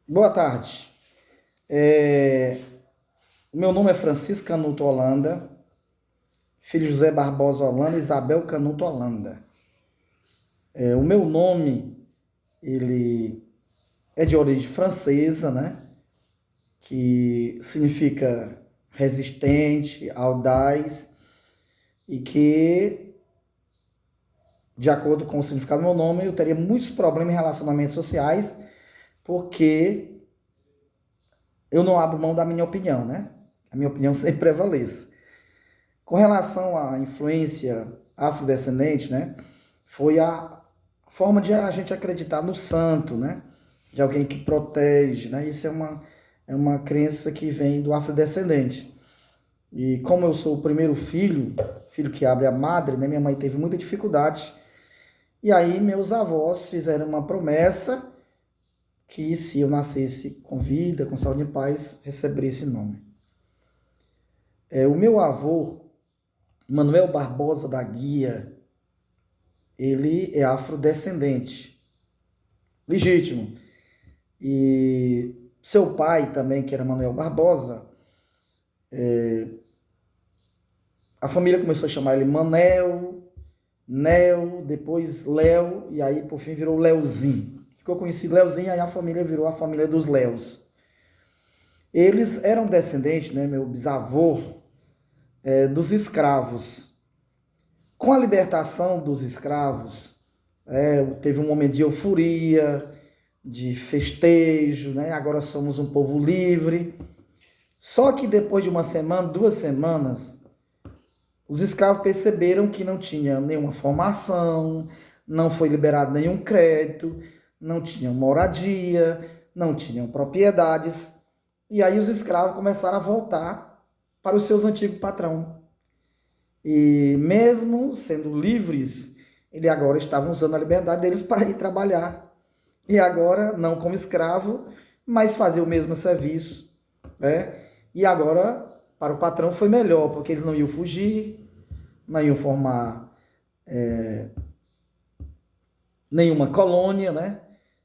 Boa tarde. É, Meu nome é Francisco Canuto Holanda, filho de José Barbosa Holanda e Isabel Canuto Holanda. O meu nome, ele é de origem francesa, né? Que significa resistente, audaz e que, de acordo com o significado do meu nome, eu teria muitos problemas em relacionamentos sociais porque eu não abro mão da minha opinião, né? A minha opinião sempre prevalece. Com relação à influência afrodescendente, né, foi a forma de a gente acreditar no santo, né, de alguém que protege, né, isso é uma crença que vem do afrodescendente. E como eu sou o primeiro filho, filho que abre a madre, né, minha mãe teve muita dificuldade, e aí meus avós fizeram uma promessa que se eu nascesse com vida, com saúde e paz, receberia esse nome. O meu avô, Manuel Barbosa da Guia, ele é afrodescendente, legítimo. E seu pai também, que era Manuel Barbosa, a família começou a chamar ele Manel, Nel, depois Léo, e aí por fim virou Leozinho. Ficou conhecido Leozinho, aí a família virou a família dos Léos. Eles eram descendentes, né, meu bisavô, dos escravos. Com a libertação dos escravos, teve um momento de euforia, de festejo, né? Agora somos um povo livre. Só que depois de uma semana, 2 semanas, os escravos perceberam que não tinha nenhuma formação, não foi liberado nenhum crédito, não tinham moradia, não tinham propriedades. E aí os escravos começaram a voltar para os seus antigos patrões. E mesmo sendo livres, eles agora estavam usando a liberdade deles para ir trabalhar. E agora, não como escravo, mas fazer o mesmo serviço, né? E agora, para o patrão foi melhor, porque eles não iam fugir, não iam formar nenhuma colônia, né?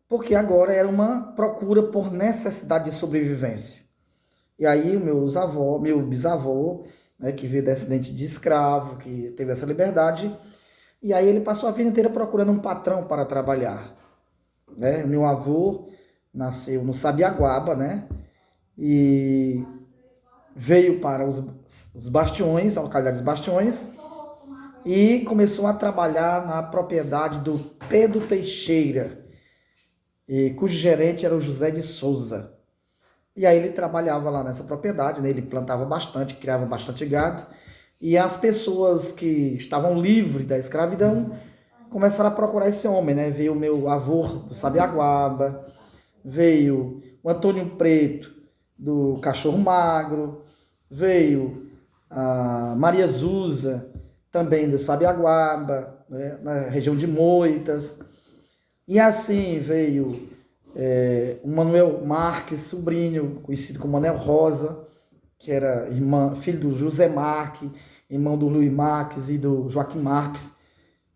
Porque agora era uma procura por necessidade de sobrevivência. E aí, meu bisavô, né, que veio descendente de escravo, que teve essa liberdade, e aí ele passou a vida inteira procurando um patrão para trabalhar, né? Meu avô nasceu no Sabiaguaba, né? E veio para os Bastiões, a localidade dos Bastiões, e começou a trabalhar na propriedade do Pedro Teixeira, cujo gerente era o José de Souza. E aí ele trabalhava lá nessa propriedade, né? Ele plantava bastante, criava bastante gado, e as pessoas que estavam livres da escravidão começaram a procurar esse homem, né? Veio o meu avô do Sabiaguaba, veio o Antônio Preto do Cachorro Magro, veio a Maria Zusa, também do Sabiaguaba, né, na região de Moitas, e assim veio o Manuel Marques, sobrinho, conhecido como Manuel Rosa, que era filho do José Marques, irmão do Luiz Marques e do Joaquim Marques,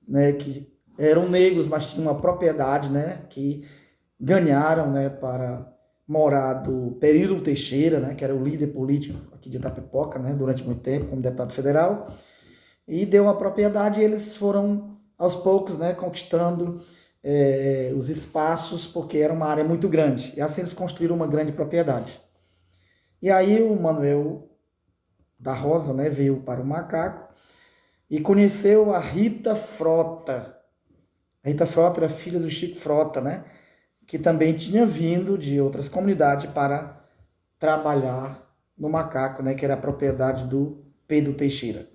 né, que eram negros, mas tinham uma propriedade, né, que ganharam, né, para morar do Período Teixeira, né, que era o líder político aqui de Itapipoca, né, durante muito tempo como deputado federal, e deu a propriedade e eles foram aos poucos, né, conquistando os espaços, porque era uma área muito grande, e assim eles construíram uma grande propriedade. E aí o Manuel da Rosa, né, veio para o Macaco e conheceu a Rita Frota. A Rita Frota era filha do Chico Frota, né, que também tinha vindo de outras comunidades para trabalhar no Macaco, né, que era a propriedade do Pedro Teixeira.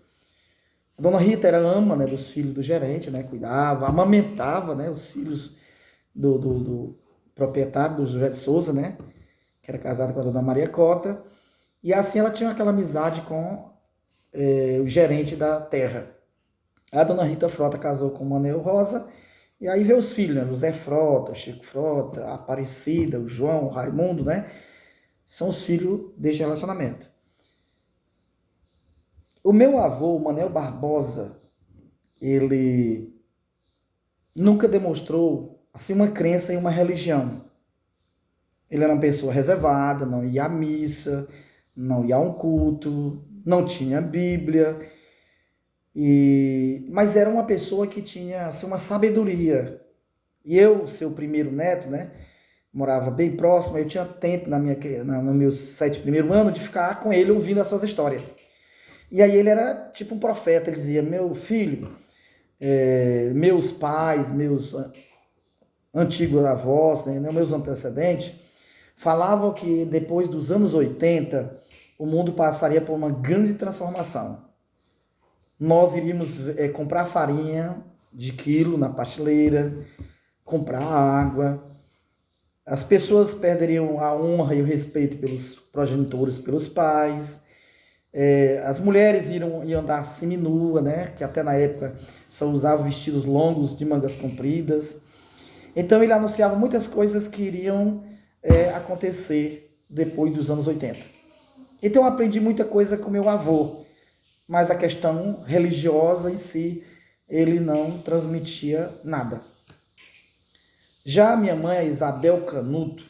A dona Rita era ama, né, dos filhos do gerente, né, cuidava, amamentava, né, os filhos do proprietário, do José de Souza, né, que era casado com a dona Maria Cota, e assim ela tinha aquela amizade com o gerente da terra. A dona Rita Frota casou com o Manuel Rosa, e aí veio os filhos, né? José Frota, Chico Frota, a Aparecida, o João, o Raimundo, né? São os filhos deste relacionamento. O meu avô, o Manuel Barbosa, ele nunca demonstrou assim uma crença em uma religião. Ele era uma pessoa reservada, não ia à missa, não ia a um culto, não tinha Bíblia, mas era uma pessoa que tinha assim, uma sabedoria. E eu, seu primeiro neto, né, morava bem próximo, eu tinha tempo no meus 7 primeiros anos de ficar com ele ouvindo as suas histórias. E aí ele era tipo um profeta, ele dizia, meu filho, meus pais, meus antigos avós, né, meus antecedentes, falavam que depois dos anos 80 o mundo passaria por uma grande transformação. Nós iríamos comprar farinha de quilo na prateleira, comprar água, as pessoas perderiam a honra e o respeito pelos progenitores, pelos pais, as mulheres iam andar seminua, né? Que até na época só usavam vestidos longos de mangas compridas. Então ele anunciava muitas coisas que iriam acontecer depois dos anos 80. Então eu aprendi muita coisa com meu avô, mas a questão religiosa em si, ele não transmitia nada. Já a minha mãe, a Isabel Canuto,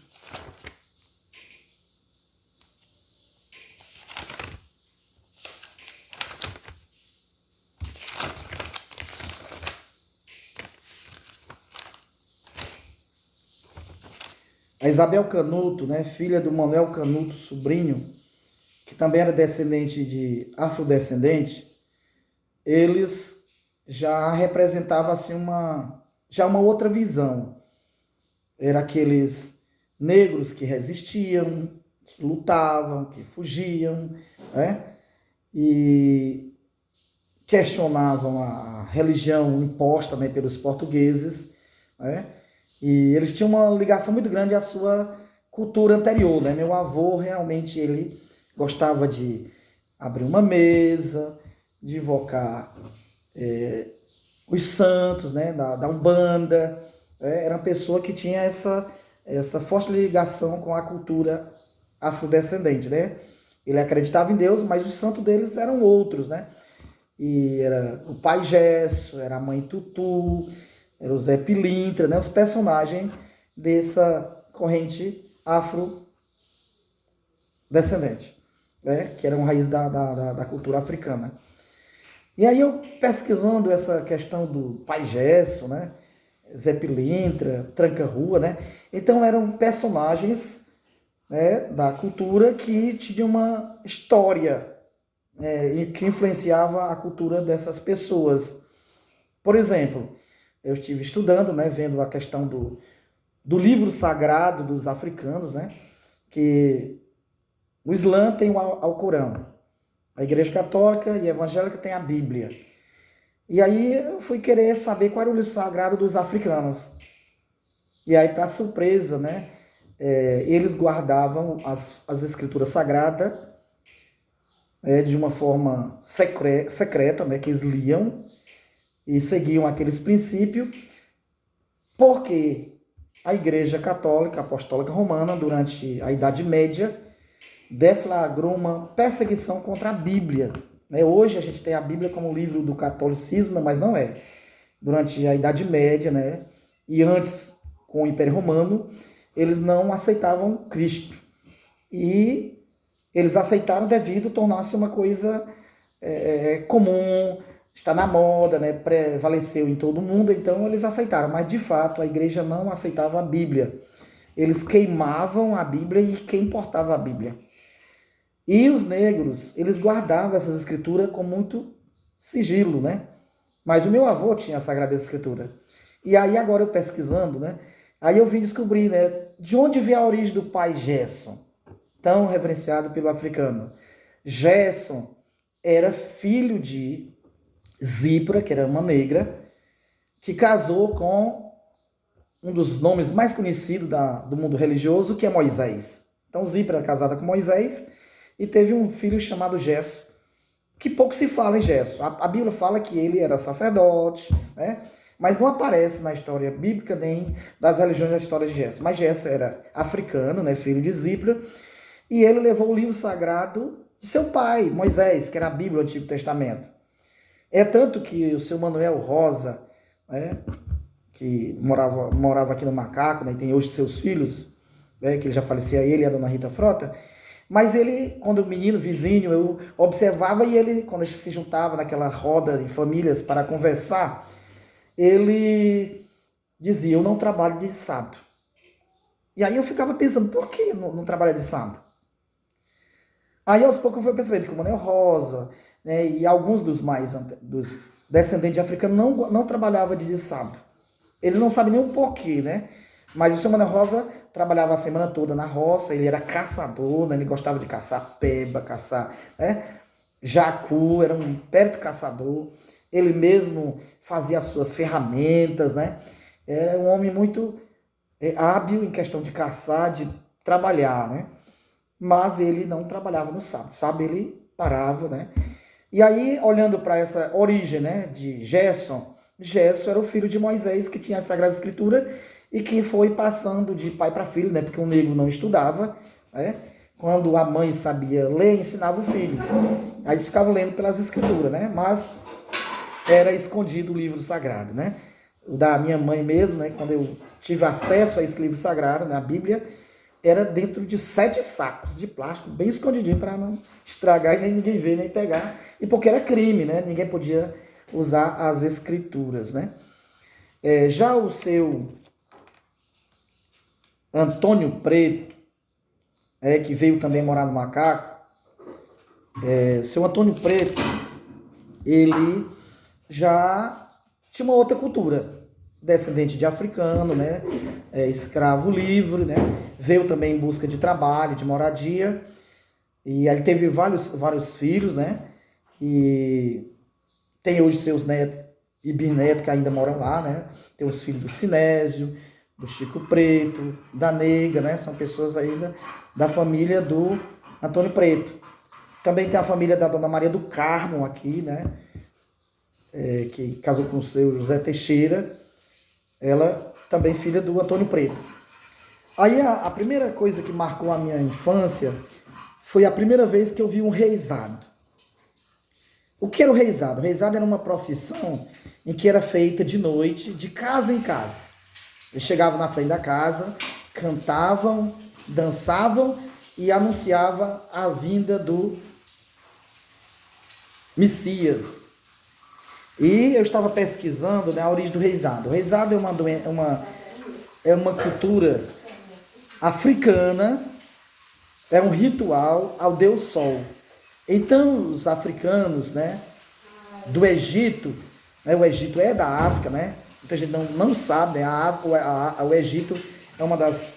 né, filha do Manuel Canuto, sobrinho, que também era descendente de afrodescendente, eles já representavam assim uma outra visão. Era aqueles negros que resistiam, que lutavam, que fugiam, né? E questionavam a religião imposta, né, pelos portugueses, né? E eles tinham uma ligação muito grande à sua cultura anterior, né? Meu avô realmente ele gostava de abrir uma mesa, de invocar os santos, né, da Umbanda. Era uma pessoa que tinha essa forte ligação com a cultura afrodescendente, né? Ele acreditava em Deus, mas os santos deles eram outros, né? E era o Pai Gesso, era a Mãe Tutu, era o Zé Pilintra, né? Os personagens dessa corrente afrodescendente, né? Que eram raiz da cultura africana. E aí eu pesquisando essa questão do Pai Gesso, né? Zé Pilintra, Tranca-Rua, né? Então eram personagens, né, da cultura que tinham uma história, e que influenciava a cultura dessas pessoas. Por exemplo, eu estive estudando, né, vendo a questão do livro sagrado dos africanos, né, que o Islã tem o Alcorão, a Igreja Católica e a Evangélica tem a Bíblia. E aí eu fui querer saber qual era o livro sagrado dos africanos. E aí, para surpresa, né, eles guardavam as escrituras sagradas de uma forma secreta, né, que eles liam e seguiam aqueles princípios, porque a Igreja Católica Apostólica Romana, durante a Idade Média, deflagrou uma perseguição contra a Bíblia. Né? Hoje a gente tem a Bíblia como livro do catolicismo, mas não é. Durante a Idade Média, né, e antes com o Império Romano, eles não aceitavam Cristo. E eles aceitaram devido a tornar-se uma coisa comum, está na moda, né, prevaleceu em todo o mundo, então eles aceitaram. Mas, de fato, a igreja não aceitava a Bíblia. Eles queimavam a Bíblia e quem importava a Bíblia. E os negros, eles guardavam essas escrituras com muito sigilo, né? Mas o meu avô tinha a Sagrada Escritura. E aí, agora eu pesquisando, né? Aí eu vim descobrir, né? De onde vem a origem do pai Gerson, tão reverenciado pelo africano. Gerson era filho de Zípora, que era uma negra, que casou com um dos nomes mais conhecidos do mundo religioso, que é Moisés. Então, Zípora era casada com Moisés e teve um filho chamado Gerson, que pouco se fala em Gerson. A Bíblia fala que ele era sacerdote, né? Mas não aparece na história bíblica nem das religiões da história de Gerson. Mas Gerson era africano, né? Filho de Zípora, e ele levou o livro sagrado de seu pai, Moisés, que era a Bíblia do Antigo Testamento. É tanto que o seu Manuel Rosa, né, que morava aqui no Macaco, né, e tem hoje seus filhos, né, que ele já falecia, ele e a dona Rita Frota. Mas ele, quando o menino, vizinho, eu observava e ele, quando a gente se juntava naquela roda de famílias para conversar, ele dizia, eu não trabalho de sábado. E aí eu ficava pensando, por que não trabalha de sábado? Aí aos poucos eu fui percebendo que o Manuel Rosa, né, e alguns dos descendentes de africanos não trabalhavam de sábado. Eles não sabem nem o porquê, né? Mas o seu Manuel Rosa trabalhava a semana toda na roça, ele era caçador, né? Ele gostava de caçar peba, caçar, né, jacu, era um perito caçador. Ele mesmo fazia as suas ferramentas, né? Era um homem muito hábil em questão de caçar, de trabalhar, né? Mas ele não trabalhava no sábado. Sábado ele parava, né? E aí, olhando para essa origem, né, de Gerson, Gerson era o filho de Moisés, que tinha a Sagrada Escritura e que foi passando de pai para filho, né? Porque o negro não estudava, né? Quando a mãe sabia ler, ensinava o filho. Aí eles ficavam lendo pelas escrituras, né? Mas era escondido o livro sagrado, né? O da minha mãe mesmo, né? Quando eu tive acesso a esse livro sagrado, né? A Bíblia, era dentro de 7 sacos de plástico, bem escondidinho para não estragar e nem ninguém ver, nem pegar. E porque era crime, né? Ninguém podia usar as escrituras, né? Já o seu Antônio Preto, que veio também morar no Macaco, seu Antônio Preto, ele já tinha uma outra cultura, descendente de africano, né? Escravo livre, né? Veio também em busca de trabalho, de moradia, e aí ele teve vários filhos, né? E tem hoje seus netos e bisnetos que ainda moram lá, né? Tem os filhos do Sinésio, do Chico Preto, da Nega, né? São pessoas ainda da família do Antônio Preto. Também tem a família da Dona Maria do Carmo aqui, né? Que casou com o seu José Teixeira. Ela também filha do Antônio Preto. Aí a primeira coisa que marcou a minha infância foi a primeira vez que eu vi um reizado. O que era o reizado? O reizado era uma procissão em que era feita de noite, de casa em casa. Eles chegavam na frente da casa, cantavam, dançavam e anunciavam a vinda do Messias. E eu estava pesquisando, né, a origem do reizado. O reizado é uma cultura africana, é um ritual ao Deus Sol. Então, os africanos, né, do Egito, né, o Egito é da África, né? Muita gente não sabe, né, o Egito é uma das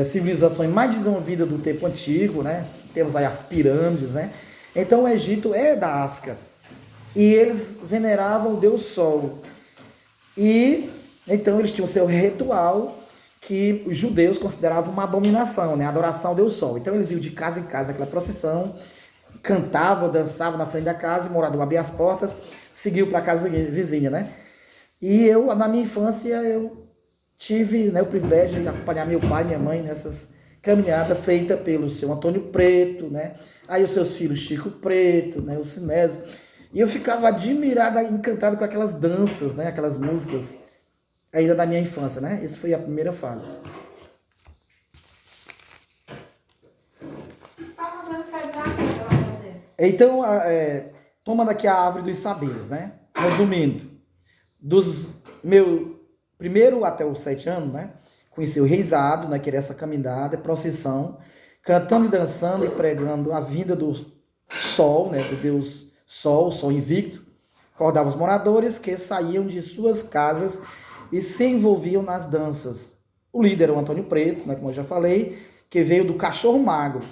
civilizações mais desenvolvidas do tempo antigo, né? Temos aí as pirâmides, né? Então, o Egito é da África. E eles veneravam o Deus Sol. E então eles tinham o seu ritual que os judeus consideravam uma abominação, né? A adoração ao Deus Sol. Então eles iam de casa em casa naquela procissão, cantavam, dançavam na frente da casa, e o morador abria as portas, seguiu para a casa vizinha, né? E eu, na minha infância, eu tive, né, o privilégio de acompanhar meu pai e minha mãe nessas caminhadas feitas pelo seu Antônio Preto, né? Aí os seus filhos Chico Preto, né, o Sinésio. E eu ficava admirado, encantado com aquelas danças, né? Aquelas músicas ainda da minha infância, né? Essa foi a primeira fase. Então, tomando aqui a árvore dos saberes, né? Resumindo, dos meu primeiro até os 7 anos, né? Conheci o reizado, né? Que era essa caminhada, procissão, cantando e dançando e pregando a vinda do sol, né? Do Deus Sol, Sol invicto, acordava os moradores que saíam de suas casas e se envolviam nas danças. O líder era o Antônio Preto, né, como eu já falei, que veio do Cachorro Magro.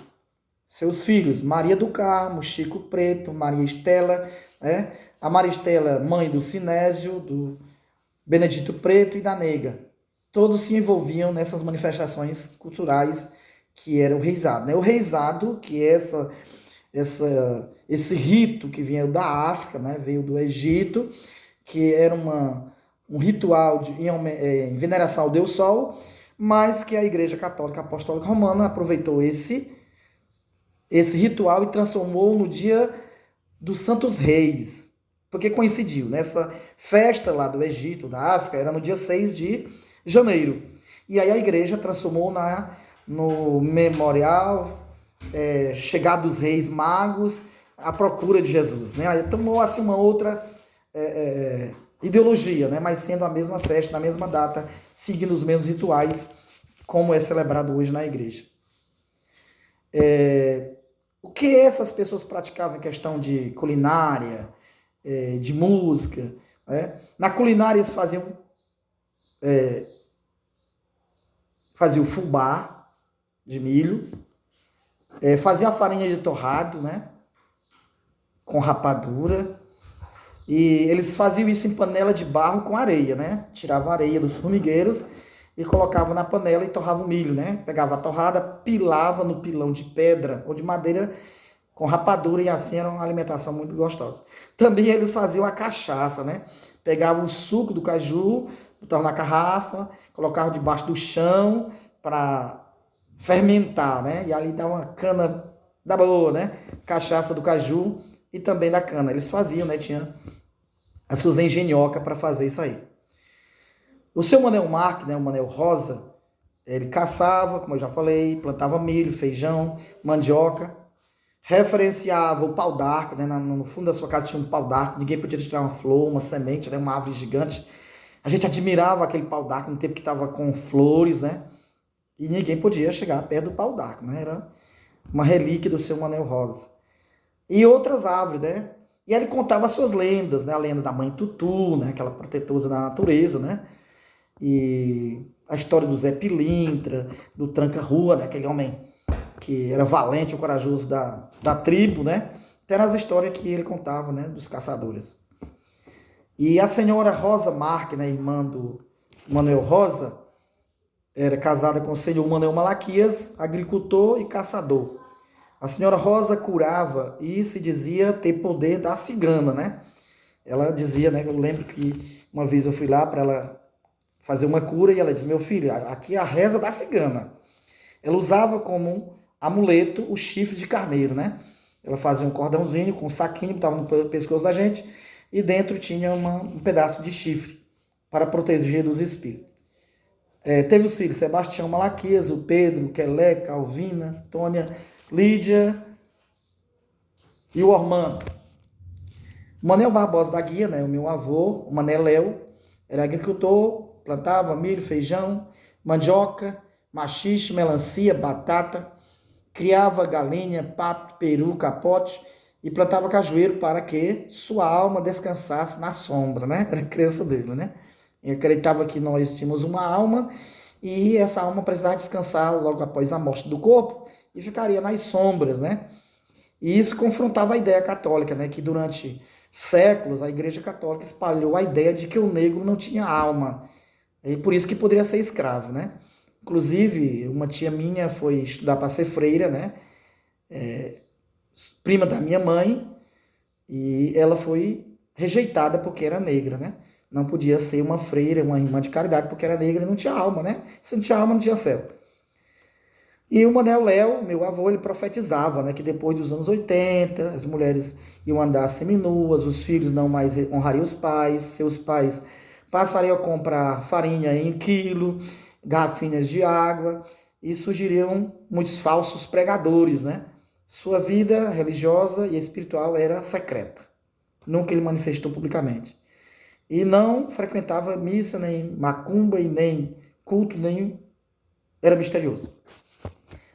Seus filhos, Maria do Carmo, Chico Preto, Maria Estela, né, a Maria Estela, mãe do Sinésio, do Benedito Preto e da Nega. Todos se envolviam nessas manifestações culturais que era o reizado, né? O reizado, que é esse rito que vinha da África, né, veio do Egito, que era um ritual em veneração ao Deus Sol, mas que a Igreja Católica Apostólica Romana aproveitou esse ritual e transformou no dia dos Santos Reis, porque coincidiu, nessa festa lá do Egito, da África, era no dia 6 de janeiro. E aí a igreja transformou no memorial, chegada dos reis magos, à procura de Jesus, né? Aí tomou assim uma outra ideologia, né? Mas sendo a mesma festa, na mesma data, seguindo os mesmos rituais, como é celebrado hoje na igreja. O que essas pessoas praticavam em questão de culinária, de música, né? Na culinária eles faziam fubá de milho, faziam a farinha de torrado, né? Com rapadura, e eles faziam isso em panela de barro com areia, né? Tiravam a areia dos formigueiros e colocavam na panela e torrava o milho, né? Pegava a torrada, pilava no pilão de pedra ou de madeira com rapadura, e assim era uma alimentação muito gostosa. Também eles faziam a cachaça, né? Pegavam o suco do caju, botavam na garrafa, colocavam debaixo do chão para fermentar, né? E ali dá uma cana da boa, né? Cachaça do caju e também da cana. Eles faziam, né? Tinha as suas engenhocas para fazer isso aí. O seu Manel Mark, né? O Manel Rosa, ele caçava, como eu já falei, plantava milho, feijão, mandioca, referenciava o pau d'arco, né? No fundo da sua casa tinha um pau d'arco, ninguém podia tirar uma flor, uma semente, né? Uma árvore gigante. A gente admirava aquele pau d'arco no tempo que estava com flores, né? E ninguém podia chegar perto do pau d'arco, né? Era uma relíquia do seu Manel Rosa. E outras árvores, né? E ele contava as suas lendas, né? A lenda da mãe Tutu, né? Aquela protetora da natureza, né? E a história do Zé Pilintra, do Tranca-Rua, né? Aquele homem que era valente e corajoso da tribo, né? Então eram as histórias que ele contava, né? Dos caçadores. E a senhora Rosa Marque, né? Irmã do Manuel Rosa, era casada com o senhor Manuel Malaquias, agricultor e caçador. A senhora Rosa curava e se dizia ter poder da cigana, né? Ela dizia, né? Eu lembro que uma vez eu fui lá para ela fazer uma cura e ela disse: meu filho, aqui é a reza da cigana. Ela usava como amuleto o chifre de carneiro, né? Ela fazia um cordãozinho com um saquinho, botava no pescoço da gente e dentro tinha um pedaço de chifre para proteger dos espíritos. Teve os filhos Sebastião Malaquias, o Pedro, Quelé, Calvina, Tônia, Lídia e o Ormando. O Manel Barbosa da Guia, né, o meu avô, o Maneléu, era agricultor, plantava milho, feijão, mandioca, maxixe, melancia, batata, criava galinha, pato, peru, capote e plantava cajueiro para que sua alma descansasse na sombra, né? Era a crença dele, né? E acreditava que nós tínhamos uma alma e essa alma precisava descansar logo após a morte do corpo e ficaria nas sombras, né? E isso confrontava a ideia católica, né? Que durante séculos a Igreja Católica espalhou a ideia de que o negro não tinha alma e por isso que poderia ser escravo, né? Inclusive, uma tia minha foi estudar para ser freira, né? Prima da minha mãe, e ela foi rejeitada porque era negra, né? Não podia ser uma freira, uma irmã de caridade, porque era negra e não tinha alma, né? Se não tinha alma, não tinha céu. E o Manel Léo, meu avô, ele profetizava, né, que depois dos anos 80, as mulheres iam andar seminuas, os filhos não mais honrariam os pais, seus pais passariam a comprar farinha em quilo, garrafinhas de água, e surgiriam muitos falsos pregadores, né? Sua vida religiosa e espiritual era secreta. Nunca ele manifestou publicamente. E não frequentava missa, nem macumba, e nem culto, nem era misterioso.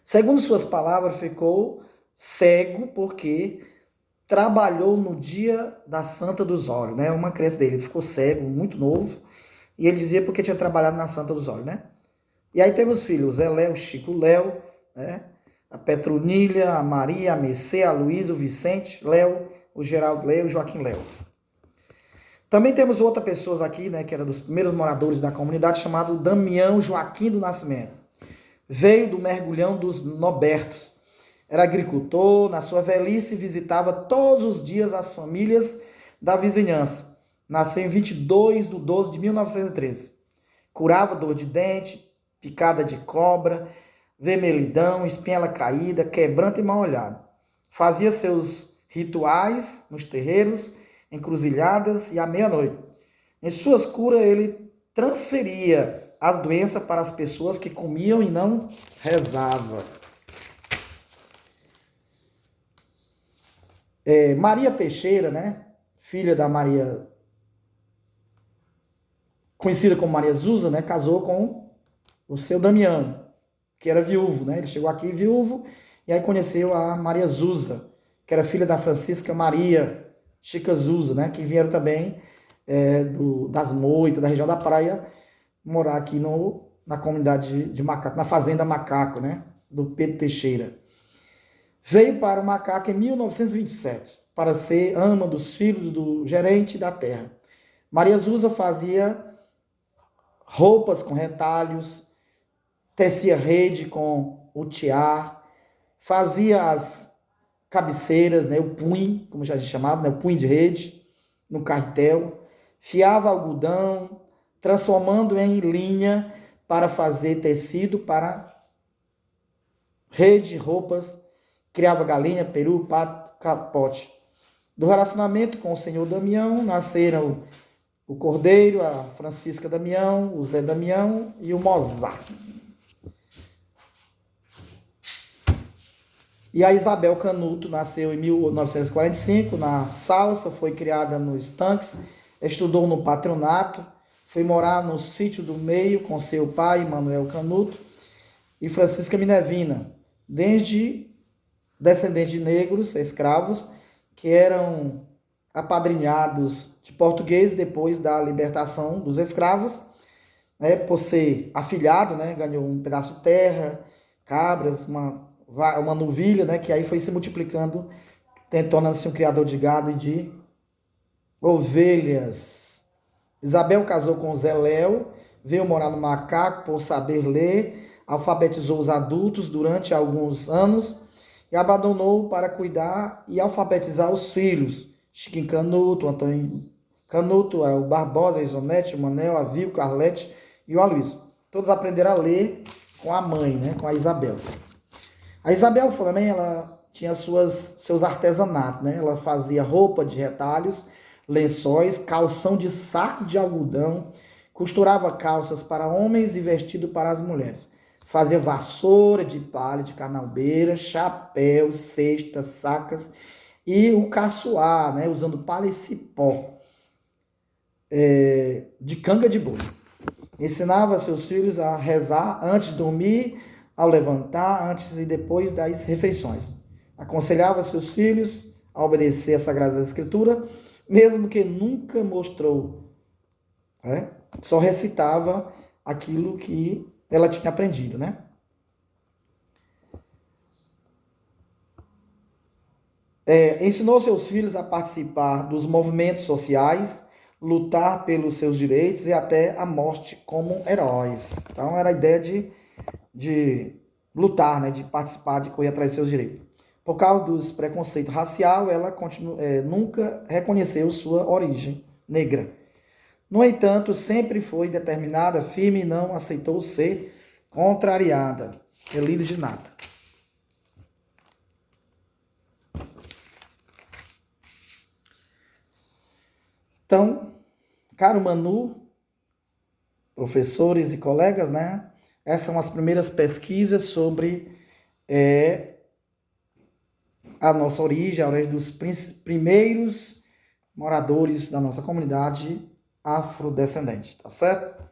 Segundo suas palavras, ficou cego porque trabalhou no dia da Santa dos Olhos, né? Uma crença dele. Ele ficou cego, muito novo, e ele dizia porque tinha trabalhado na Santa dos Olhos, né? E aí teve os filhos, o Zé Léo, o Chico Léo, né? A Petronilha, a Maria, a Mercê, a Luísa, o Vicente Léo, o Geraldo Léo e o Joaquim Léo. Também temos outra pessoa aqui, né, que era dos primeiros moradores da comunidade, chamado Damião Joaquim do Nascimento. Veio do mergulhão dos Nobertos. Era agricultor, na sua velhice visitava todos os dias as famílias da vizinhança. Nasceu em 22 de 12 de 1913. Curava dor de dente, picada de cobra, vermelhidão, espinhela caída, quebranto e mal-olhado. Fazia seus rituais nos terreiros, encruzilhadas e à meia-noite. Em suas curas ele transferia as doenças para as pessoas que comiam e não rezavam. Maria Teixeira, né? Filha da Maria, conhecida como Maria Zusa, né? Casou com o seu Damião, que era viúvo, né? Ele chegou aqui viúvo e aí conheceu a Maria Zusa, que era filha da Francisca Maria Chica Zusa, né? Que vieram também das Moitas, da região da praia, morar aqui na comunidade de Macaco, na Fazenda Macaco, né? Do Pedro Teixeira. Veio para o Macaco em 1927, para ser ama dos filhos do gerente da terra. Maria Zusa fazia roupas com retalhos, tecia rede com o tiar, fazia as cabeceiras, né, o punho, como já se chamava, né, o punho de rede, no carretel, fiava algodão, transformando em linha para fazer tecido para rede, roupas, criava galinha, peru, pato, capote. Do relacionamento com o senhor Damião nasceram o Cordeiro, a Francisca Damião, o Zé Damião e o Mozart. E a Isabel Canuto nasceu em 1945 na Salsa, foi criada nos Estanques, estudou no patronato, foi morar no Sítio do Meio com seu pai, Manuel Canuto, e Francisca Minervina, desde descendentes de negros, escravos, que eram apadrinhados de português depois da libertação dos escravos, né, por ser afilhado, né, ganhou um pedaço de terra, cabras, uma novilha, né, que aí foi se multiplicando, tornando-se um criador de gado e de ovelhas. Isabel casou com Zé Léo, veio morar no Macaco por saber ler, alfabetizou os adultos durante alguns anos e abandonou para cuidar e alfabetizar os filhos. Chiquinho Canuto, Antônio Canuto, o Barbosa, a Isonete, o Manel, a Viu, Carlete e o Aloysio. Todos aprenderam a ler com a mãe, né, com a Isabel. A Isabel também, ela tinha seus artesanatos, né? Ela fazia roupa de retalhos, lençóis, calção de saco de algodão, costurava calças para homens e vestido para as mulheres. Fazia vassoura de palha, de carnaubeira, chapéu, cestas, sacas e o caçoar, né? Usando palha e cipó de canga de boi. Ensinava seus filhos a rezar antes de dormir, ao levantar, antes e depois das refeições. Aconselhava seus filhos a obedecer a Sagrada Escritura, mesmo que nunca mostrou, né? Só recitava aquilo que ela tinha aprendido, né? Ensinou seus filhos a participar dos movimentos sociais, lutar pelos seus direitos e até a morte como heróis. Então era a ideia de lutar, né, de participar, de correr atrás dos seus direitos. Por causa dos preconceitos racial, ela nunca reconheceu sua origem negra. No entanto, sempre foi determinada, firme e não aceitou ser contrariada. É líder de nada. Então, caro Manu, professores e colegas, né? Essas são as primeiras pesquisas sobre a nossa origem, a origem dos primeiros moradores da nossa comunidade afrodescendente, tá certo?